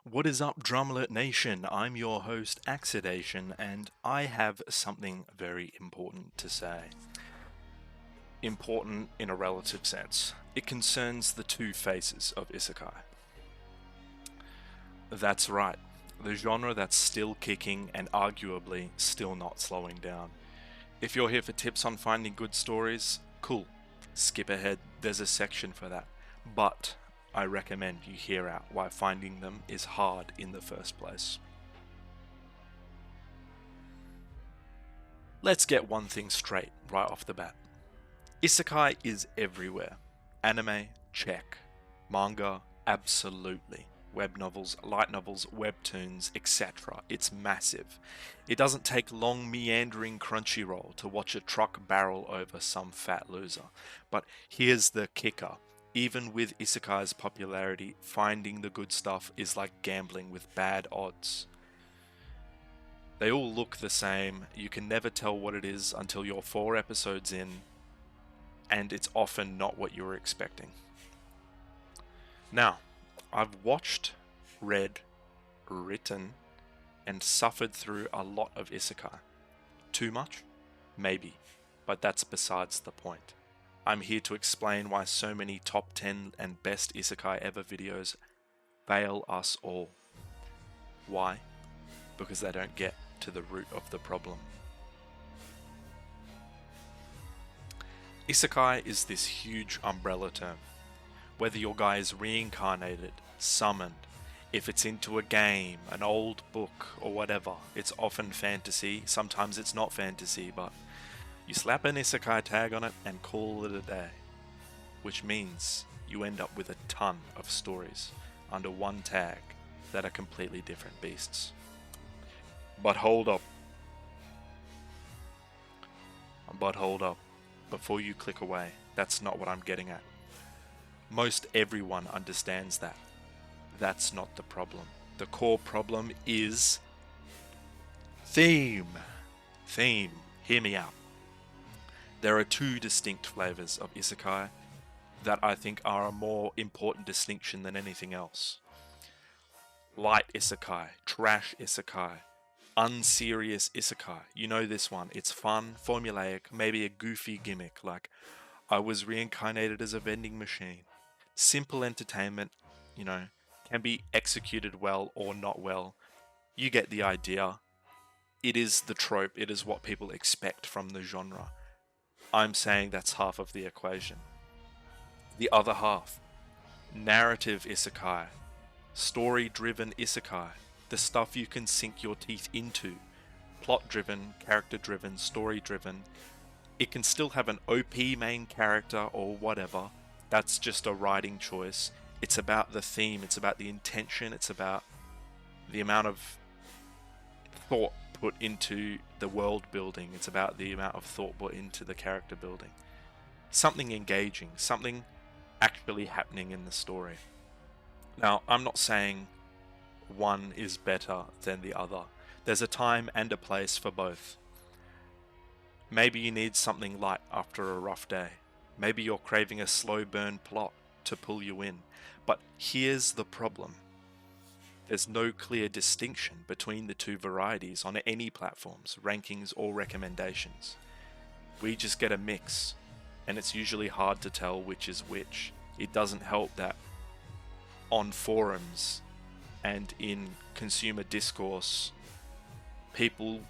What is up, Drumlet Nation? I'm your host, Axidation, and I have something very important to say. Important in a relative sense. It concerns the two faces of Isekai. That's right, the genre that's still kicking and arguably still not slowing down. If you're here for tips on finding good stories, cool. Skip ahead, there's a section for that. But I recommend you hear out why finding them is hard in the first place. Let's get one thing straight right off the bat. Isekai is everywhere. Anime, check. Manga, absolutely. Web novels, light novels, webtoons, etc. It's massive. It doesn't take long meandering Crunchyroll to watch a truck barrel over some fat loser. But here's the kicker. Even with Isekai's popularity, finding the good stuff is like gambling with bad odds. They all look the same, you can never tell what it is until you're 4 episodes in, and it's often not what you were expecting. Now, I've watched, read, written, and suffered through a lot of Isekai. Too much? Maybe, but that's besides the point. I'm here to explain why so many top 10 and best Isekai ever videos fail us all. Why? Because they don't get to the root of the problem. Isekai is this huge umbrella term. Whether your guy is reincarnated, summoned, if it's into a game, an old book, or whatever, it's often fantasy, sometimes it's not fantasy, but you slap an Isekai tag on it and call it a day. Which means you end up with a ton of stories under one tag that are completely different beasts. But hold up. Before you click away, that's not what I'm getting at. Most everyone understands that. That's not the problem. The core problem is theme. Theme. Hear me out. There are two distinct flavors of Isekai that I think are a more important distinction than anything else. Light Isekai, trash Isekai, unserious Isekai. You know this one. It's fun, formulaic, maybe a goofy gimmick like I was reincarnated as a vending machine. Simple entertainment, can be executed well or not well. You get the idea. It is the trope, it is what people expect from the genre. I'm saying that's half of the equation. The other half, narrative Isekai, story-driven Isekai, the stuff you can sink your teeth into, plot-driven, character-driven, story-driven. It can still have an OP main character or whatever. That's just a writing choice. It's about the theme, it's about the intention, it's about the amount of thought put into the world building, it's about the amount of thought put into the character building. Something engaging, something actually happening in the story. Now, I'm not saying one is better than the other. There's a time and a place for both. Maybe you need something light after a rough day. Maybe you're craving a slow burn plot to pull you in. But here's the problem. There's no clear distinction between the two varieties on any platforms, rankings, or recommendations. We just get a mix, and it's usually hard to tell which is which. It doesn't help that on forums and in consumer discourse, people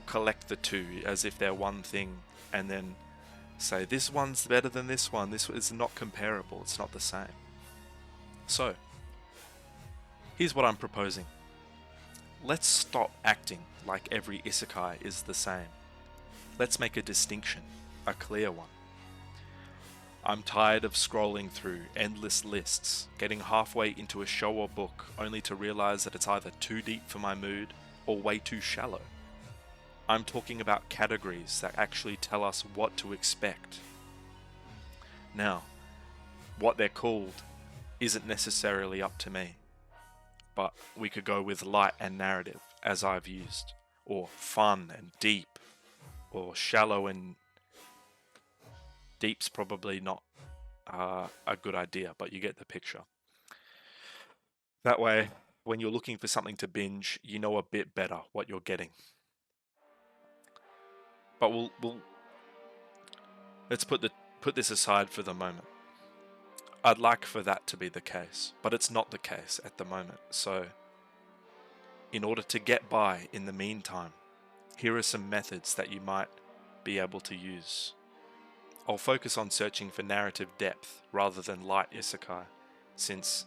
collect the two as if they're one thing and then say this one's better than this one. This is not comparable. It's not the same. So, here's what I'm proposing. Let's stop acting like every isekai is the same. Let's make a distinction, a clear one. I'm tired of scrolling through endless lists, getting halfway into a show or book only to realize that it's either too deep for my mood or way too shallow. I'm talking about categories that actually tell us what to expect. Now, what they're called isn't necessarily up to me, but we could go with light and narrative, as I've used, or fun and deep, or shallow and deep's probably not a good idea, but you get the picture. That way, when you're looking for something to binge, you know a bit better what you're getting. But let's put this aside for the moment. I'd like for that to be the case, but it's not the case at the moment. So, in order to get by in the meantime, here are some methods that you might be able to use. I'll focus on searching for narrative depth rather than light isekai, since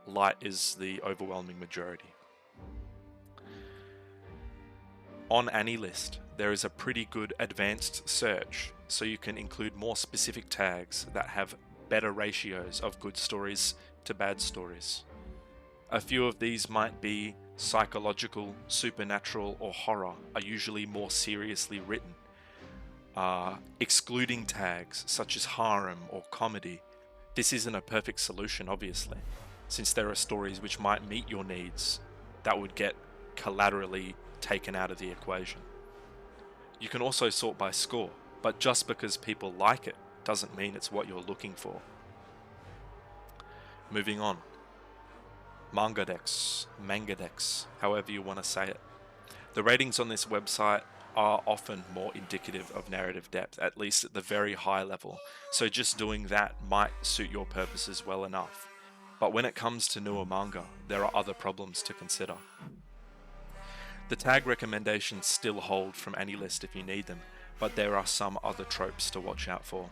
light is the overwhelming majority. On AniList, there is a pretty good advanced search, so you can include more specific tags that have better ratios of good stories to bad stories. A few of these might be psychological, supernatural, or horror are usually more seriously written. Excluding tags such as harem or comedy. This isn't a perfect solution, obviously, since there are stories which might meet your needs that would get collaterally taken out of the equation. You can also sort by score, but just because people like it doesn't mean it's what you're looking for. Moving on. Mangadex, however you want to say it. The ratings on this website are often more indicative of narrative depth, at least at the very high level, so just doing that might suit your purposes well enough. But when it comes to newer manga, there are other problems to consider. The tag recommendations still hold from AniList if you need them, but there are some other tropes to watch out for.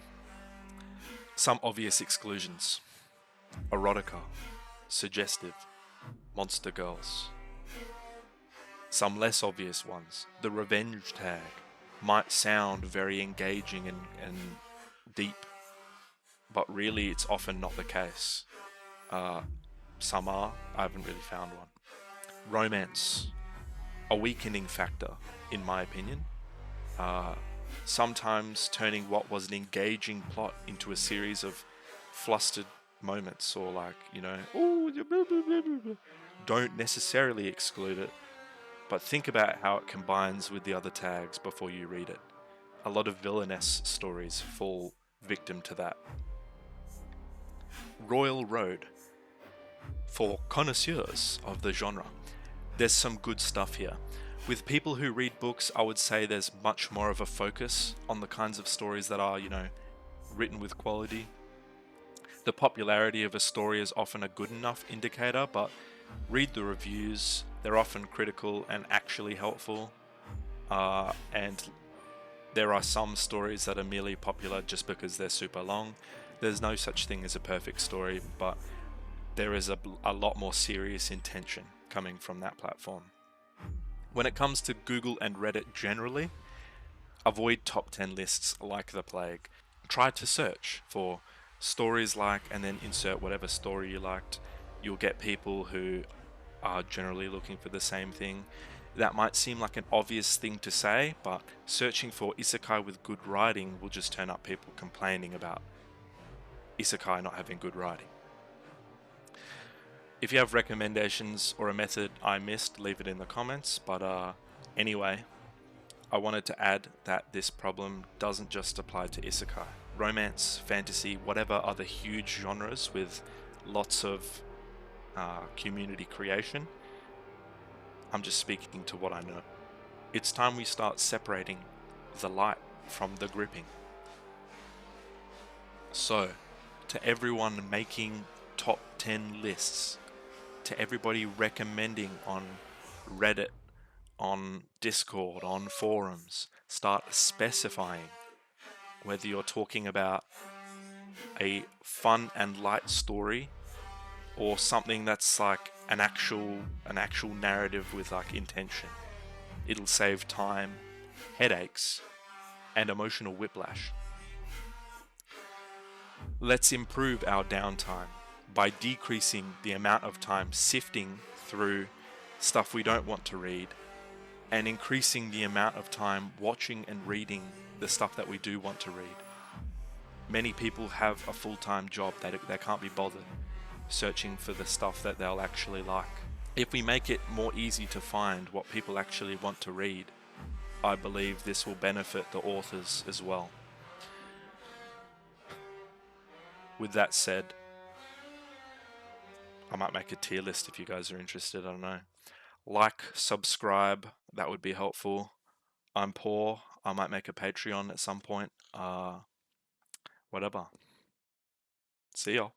Some obvious exclusions. Erotica, suggestive, monster girls. Some less obvious ones. The revenge tag might sound very engaging and deep, but really it's often not the case. Some are, I haven't really found one. Romance, a weakening factor, in my opinion. Sometimes turning what was an engaging plot into a series of flustered moments, or like, oh, blah, blah, blah, blah. Don't necessarily exclude it, but think about how it combines with the other tags before you read it. A lot of villainess stories fall victim to that. Royal Road. For connoisseurs of the genre, there's some good stuff here. With people who read books, I would say there's much more of a focus on the kinds of stories that are, written with quality. The popularity of a story is often a good enough indicator, but read the reviews. They're often critical and actually helpful. And there are some stories that are merely popular just because they're super long. There's no such thing as a perfect story, but there is a lot more serious intention coming from that platform. When it comes to Google and Reddit generally, avoid top 10 lists like the plague. Try to search for stories like, and then insert whatever story you liked. You'll get people who are generally looking for the same thing. That might seem like an obvious thing to say, but searching for isekai with good writing will just turn up people complaining about isekai not having good writing. If you have recommendations or a method I missed, leave it in the comments. But anyway, I wanted to add that this problem doesn't just apply to isekai. Romance, fantasy, whatever other huge genres with lots of community creation. I'm just speaking to what I know. It's time we start separating the light from the gripping. So, to everyone making top 10 lists, to everybody recommending on Reddit, on Discord, on forums, start specifying whether you're talking about a fun and light story or something that's like an actual narrative with like intention. It'll save time, headaches, and emotional whiplash. Let's improve our downtime by decreasing the amount of time sifting through stuff we don't want to read, and increasing the amount of time watching and reading the stuff that we do want to read. Many people have a full-time job that they can't be bothered searching for the stuff that they'll actually like. If we make it more easy to find what people actually want to read, I believe this will benefit the authors as well. With that said, I might make a tier list if you guys are interested. I don't know. Like, subscribe, that would be helpful. I'm poor. I might make a Patreon at some point. Whatever. See y'all.